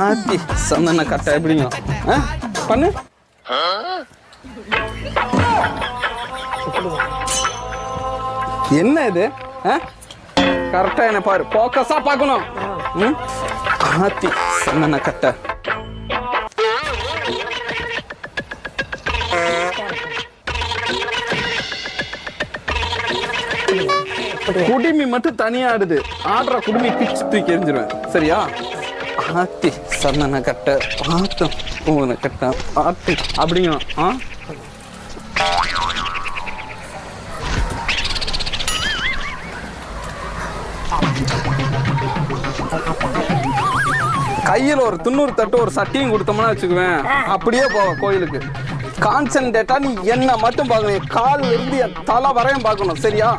ஆத்தி சந்தன கட்டை எப்படிங்க பண்ணு. என்ன இது? கரெக்டா என்ன பாரு, போக்கஸா பார்க்கணும். ஆத்தி சந்தன கட்டை. குடுமி மட்டும் தனியா ஆடுது. ஆடுற குடுமி பிச்சு தூக்கி எரிஞ்சிருவேன். சரியா? ஆத்தி சந்தன கட்டை பார்த்தோம். பூனை கட்டை ஆத்தி அப்படிங்க. கையில் ஒரு 90 தட்டு ஒரு சட்டியும் கொடுத்தோம்னா வச்சுக்குவேன், அப்படியே போவேன் கோயிலுக்கு. கான்சென்ட்ரேட்டா நீ என்ன மட்டும் பார்க்கணும். கால் இருந்து என் தலை வரையும் பார்க்கணும். சரியா?